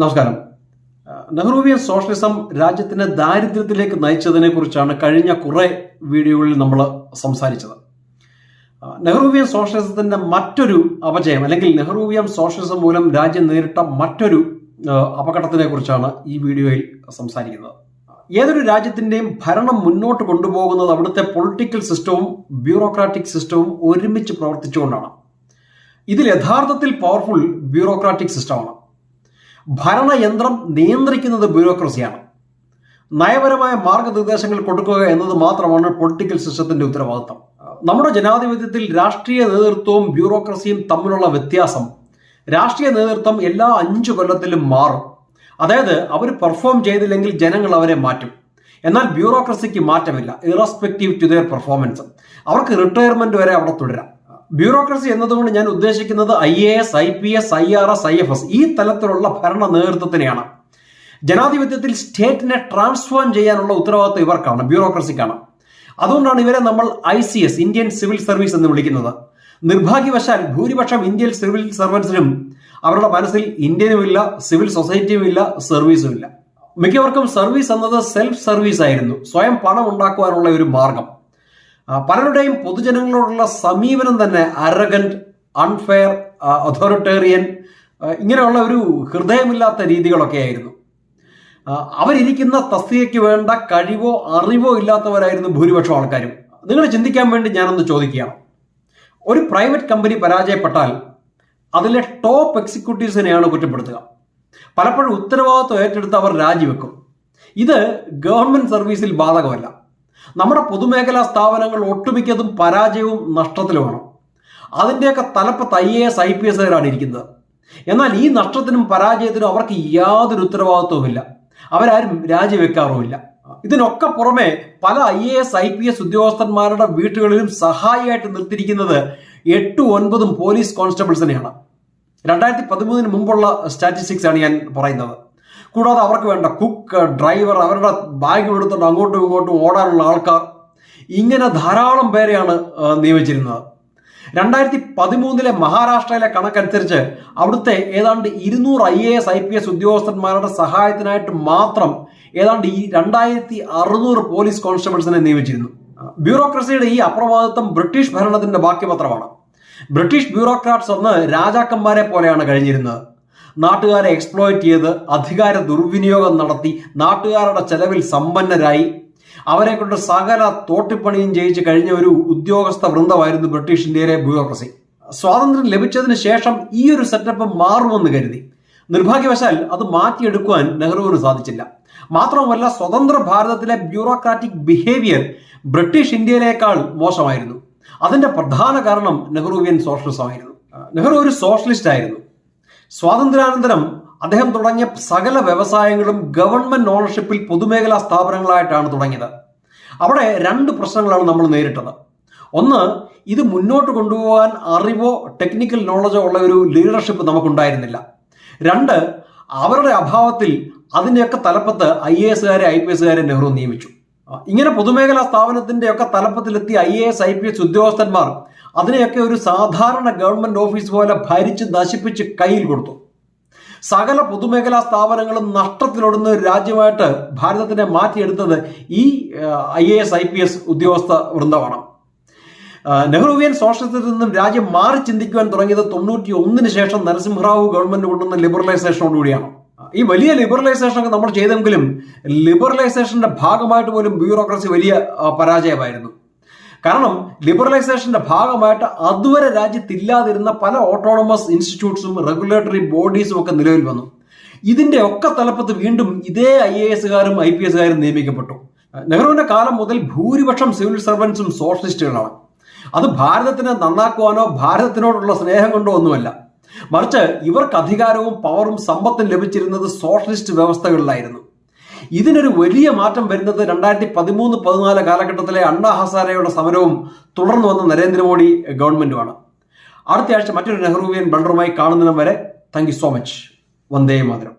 നമസ്കാരം. നെഹ്റുവിയൻ സോഷ്യലിസം രാജ്യത്തിനെ ദാരിദ്ര്യത്തിലേക്ക് നയിച്ചതിനെ കുറിച്ചാണ് കഴിഞ്ഞ കുറെ വീഡിയോകളിൽ നമ്മൾ സംസാരിച്ചത്. നെഹ്റുവിയൻ സോഷ്യലിസത്തിന്റെ മറ്റൊരു അപജയം അല്ലെങ്കിൽ നെഹ്റുവിയൻ സോഷ്യലിസം മൂലം രാജ്യം നേരിട്ട മറ്റൊരു അപകടത്തിനെ കുറിച്ചാണ് ഈ വീഡിയോയിൽ സംസാരിക്കുന്നത്. ഏതൊരു രാജ്യത്തിന്റെയും ഭരണം മുന്നോട്ട് കൊണ്ടുപോകുന്നത് അവിടുത്തെ പൊളിറ്റിക്കൽ സിസ്റ്റവും ബ്യൂറോക്രാറ്റിക് സിസ്റ്റവും ഒരുമിച്ച് പ്രവർത്തിച്ചുകൊണ്ടാണ്. ഇതിൽ യഥാർത്ഥത്തിൽ പവർഫുൾ ബ്യൂറോക്രാറ്റിക് സിസ്റ്റമാണ്. ഭരണയന്ത്രം നിയന്ത്രിക്കുന്നത് ബ്യൂറോക്രസിയാണ്. നയപരമായ മാർഗനിർദ്ദേശങ്ങൾ കൊടുക്കുക എന്നത് മാത്രമാണ് പൊളിറ്റിക്കൽ സിസ്റ്റത്തിന്റെ ഉത്തരവാദിത്തം. നമ്മുടെ ജനാധിപത്യത്തിൽ രാഷ്ട്രീയ നേതൃത്വവും ബ്യൂറോക്രസിയും തമ്മിലുള്ള വ്യത്യാസം, രാഷ്ട്രീയ നേതൃത്വം എല്ലാ 5 കൊല്ലത്തിലും മാറും. അതായത് അവർ പെർഫോം ചെയ്തില്ലെങ്കിൽ ജനങ്ങൾ അവരെ മാറ്റും. എന്നാൽ ബ്യൂറോക്രസിക്ക് മാറ്റമില്ല. ഇറസ്പെക്റ്റീവ് ടു ദെയർ പെർഫോമൻസ് അവർക്ക് റിട്ടയർമെന്റ് വരെ അവിടെ തുടരാം. ബ്യൂറോക്രസി എന്നതുകൊണ്ട് ഞാൻ ഉദ്ദേശിക്കുന്നത് IAS, IPS, IRS, IFS ഈ തലത്തിലുള്ള ഭരണ നേതൃത്വത്തിനെയാണ്. ജനാധിപത്യത്തിൽ സ്റ്റേറ്റിനെ ട്രാൻസ്ഫോം ചെയ്യാനുള്ള ഉത്തരവാദിത്വം ഇവർക്കാണ്, ബ്യൂറോക്രസിക്കാണ്. അതുകൊണ്ടാണ് ഇവരെ നമ്മൾ ICS, ഇന്ത്യൻ സിവിൽ സർവീസ് എന്ന് വിളിക്കുന്നത്. നിർഭാഗ്യവശാൽ ഭൂരിപക്ഷം ഇന്ത്യൻ സിവിൽ സർവൻസിനും അവരുടെ മനസ്സിൽ ഇന്ത്യനും ഇല്ല, സിവിൽ സൊസൈറ്റിയും ഇല്ല, സർവീസും ഇല്ല. മിക്കവർക്കും സർവീസ് എന്നത് സെൽഫ് സർവീസ് ആയിരുന്നു, സ്വയം പണം ഉണ്ടാക്കുവാനുള്ള ഒരു മാർഗം. പലരുടെയും പൊതുജനങ്ങളോടുള്ള സമീപനം തന്നെ അറഗന്റ്, അൺഫെയർ, അതോറിറ്റേറിയൻ, ഇങ്ങനെയുള്ള ഒരു ഹൃദയമില്ലാത്ത രീതികളൊക്കെ ആയിരുന്നു. അവരിയ്ക്കുന്ന തസ്തികയ്ക്ക് വേണ്ട കഴിവോ അറിവോ ഇല്ലാത്തവരായിരുന്നു ഭൂരിപക്ഷം ആൾക്കാരും. നിങ്ങൾ ചിന്തിക്കാൻ വേണ്ടി ഞാനൊന്ന് ചോദിക്കുകയാണ്. ഒരു പ്രൈവറ്റ് കമ്പനി പരാജയപ്പെട്ടാൽ അതിലെ ടോപ്പ് എക്സിക്യൂട്ടീവ്സിനെയാണ് കുറ്റപ്പെടുത്തുക. പലപ്പോഴും ഉത്തരവാദിത്വം ഏറ്റെടുത്ത് അവർ രാജിവെക്കും. ഇത് ഗവൺമെന്റ് സർവീസിൽ ബാധകമല്ല. നമ്മുടെ പൊതുമേഖലാ സ്ഥാപനങ്ങൾ ഒട്ടുമിക്കതും പരാജയവും നഷ്ടത്തിലുമാണ്. അതിൻ്റെയൊക്കെ തലപ്പത്ത് IAS, IPSകാരാണ് ഇരിക്കുന്നത്. എന്നാൽ ഈ നഷ്ടത്തിനും പരാജയത്തിനും അവർക്ക് യാതൊരു ഉത്തരവാദിത്വവുമില്ല. അവരാരും രാജിവെക്കാറുമില്ല. ഇതിനൊക്കെ പുറമെ പല IAS, IPS ഉദ്യോഗസ്ഥന്മാരുടെ വീട്ടുകളിലും സഹായിയായിട്ട് നിർത്തിയിരിക്കുന്നത് 8-9 പോലീസ് കോൺസ്റ്റബിൾസിനെയാണ്. 2013 മുമ്പുള്ള സ്റ്റാറ്റിസ്റ്റിക്സ് ആണ് ഞാൻ പറയുന്നത്. കൂടാതെ അവർക്ക് വേണ്ട കുക്ക്, ഡ്രൈവർ, അവരുടെ ബാഗ് എടുത്തുകൊണ്ട് അങ്ങോട്ടും ഇങ്ങോട്ടും ഓടാനുള്ള ആൾക്കാർ, ഇങ്ങനെ ധാരാളം പേരെയാണ് നിയമിച്ചിരുന്നത്. 2013 മഹാരാഷ്ട്രയിലെ കണക്കനുസരിച്ച് അവിടുത്തെ ഏതാണ്ട് 200 IAS, IPS ഉദ്യോഗസ്ഥന്മാരുടെ സഹായത്തിനായിട്ട് മാത്രം ഏതാണ്ട് 2600 പോലീസ് കോൺസ്റ്റബിൾസിനെ നിയമിച്ചിരുന്നു. ബ്യൂറോക്രസിയുടെ ഈ അപ്രമാദിത്വം ബ്രിട്ടീഷ് ഭരണത്തിന്റെ ബാക്കിപത്രമാണ്. ബ്രിട്ടീഷ് ബ്യൂറോക്രാറ്റ്സ് ഒന്ന് രാജാക്കന്മാരെ പോലെയാണ് കഴിഞ്ഞിരുന്നത്. നാട്ടുകാരെ എക്സ്പ്ലോയിറ്റ് ചെയ്ത് അധികാര ദുർവിനിയോഗം നടത്തി നാട്ടുകാരുടെ ചെലവിൽ സമ്പന്നരായി അവരെ കൊണ്ട് സകല തോട്ടിപ്പണിയും ചെയ്യിച്ച് കഴിഞ്ഞ ഒരു ഉദ്യോഗസ്ഥ വൃന്ദമായിരുന്നു ബ്രിട്ടീഷ് ഇന്ത്യയിലെ ബ്യൂറോക്രസി. സ്വാതന്ത്ര്യം ലഭിച്ചതിന് ശേഷം ഈ ഒരു സെറ്റപ്പ് മാറുമെന്ന് കരുതി. നിർഭാഗ്യവശാൽ അത് മാറ്റിയെടുക്കുവാൻ നെഹ്റുവിന് സാധിച്ചില്ല. മാത്രവുമല്ല, സ്വതന്ത്ര ഭാരതത്തിലെ ബ്യൂറോക്രാറ്റിക് ബിഹേവിയർ ബ്രിട്ടീഷ് ഇന്ത്യയിലേക്കാൾ മോശമായിരുന്നു. അതിന്റെ പ്രധാന കാരണം നെഹ്റുവിയൻ സോഷ്യലിസം ആയിരുന്നു. നെഹ്റു ഒരു സോഷ്യലിസ്റ്റ് ആയിരുന്നു. സ്വാതന്ത്ര്യാനന്തരം അദ്ദേഹം തുടങ്ങിയ സകല വ്യവസായങ്ങളും ഗവൺമെന്റ് ഓണർഷിപ്പിൽ പൊതുമേഖലാ സ്ഥാപനങ്ങളായിട്ടാണ് തുടങ്ങിയത്. അവിടെ 2 പ്രശ്നങ്ങളാണ് നമ്മൾ നേരിട്ടത്. ഒന്ന്, ഇത് മുന്നോട്ട് കൊണ്ടുപോകാൻ അറിവോ ടെക്നിക്കൽ നോളജോ ഉള്ള ഒരു ലീഡർഷിപ്പ് നമുക്കുണ്ടായിരുന്നില്ല. 2, അവരുടെ അഭാവത്തിൽ അതിൻ്റെയൊക്കെ തലപ്പത്ത് IASകാരെ, IPSകാരെ നെഹ്റു നിയമിച്ചു. ഇങ്ങനെ പൊതുമേഖലാ സ്ഥാപനത്തിന്റെ ഒക്കെ തലപ്പത്തിലെത്തിയ IAS, IPS ഉദ്യോഗസ്ഥന്മാർ അതിനെയൊക്കെ ഒരു സാധാരണ ഗവൺമെന്റ് ഓഫീസ് പോലെ ഭരിച്ച് നശിപ്പിച്ച് കയ്യിൽ കൊടുത്തു. സകല പൊതുമേഖലാ സ്ഥാപനങ്ങളും നഷ്ടത്തിലൊടുന്ന ഒരു രാജ്യമായിട്ട് ഭാരതത്തിനെ മാറ്റിയെടുത്തത് ഈ IAS, IPS ഉദ്യോഗസ്ഥ വൃന്ദമാണ്. നെഹ്റുവിയൻ സോഷ്യലിസത്തിൽ നിന്നും രാജ്യം മാറി ചിന്തിക്കുവാൻ തുടങ്ങിയത് 91 ശേഷം നരസിംഹറാവു ഗവൺമെന്റ് കൊണ്ടുവന്ന ലിബറലൈസേഷനോടുകൂടിയാണ്. ഈ വലിയ ലിബറലൈസേഷൻ ഒക്കെ നമ്മൾ ചെയ്തെങ്കിലും ലിബറലൈസേഷന്റെ ഭാഗമായിട്ട് പോലും ബ്യൂറോക്രസി വലിയ പരാജയമായിരുന്നു. കാരണം ലിബറലൈസേഷന്റെ ഭാഗമായിട്ട് അതുവരെ രാജ്യത്തില്ലാതിരുന്ന പല ഓട്ടോണമസ് ഇൻസ്റ്റിറ്റ്യൂട്ട്സും റെഗുലേറ്ററി ബോഡീസും ഒക്കെ നിലവിൽ വന്നു. ഇതിന്റെ ഒക്കെ തലപ്പത്ത് വീണ്ടും ഇതേ IASകാരും IPSകാരും നിയമിക്കപ്പെട്ടു. നെഹ്റുവിന്റെ കാലം മുതൽ ഭൂരിപക്ഷം സിവിൽ സർവൻസും സോഷ്യലിസ്റ്റുകളാണ്. അത് ഭാരതത്തിനെ നന്നാക്കുവാനോ ഭാരതത്തിനോടുള്ള സ്നേഹം കൊണ്ടോ ഒന്നുമല്ല. മറിച്ച് ഇവർക്ക് അധികാരവും പവറും സമ്പത്തും ലഭിച്ചിരുന്നത് സോഷ്യലിസ്റ്റ് വ്യവസ്ഥകളിലായിരുന്നു. ഇതിനൊരു വലിയ മാറ്റം വരുന്നത് 2013-14 കാലഘട്ടത്തിലെ അണ്ണാ ഹസാരെയുടെ സമരവും തുടർന്ന് വന്ന നരേന്ദ്രമോദി ഗവൺമെന്റുമാണ്. അടുത്ത ആഴ്ച മറ്റൊരു നെഹ്റുവിയൻ ബണ്ടറുമായി കാണുന്നതിനും വരെ thank you so much. Vande Mataram.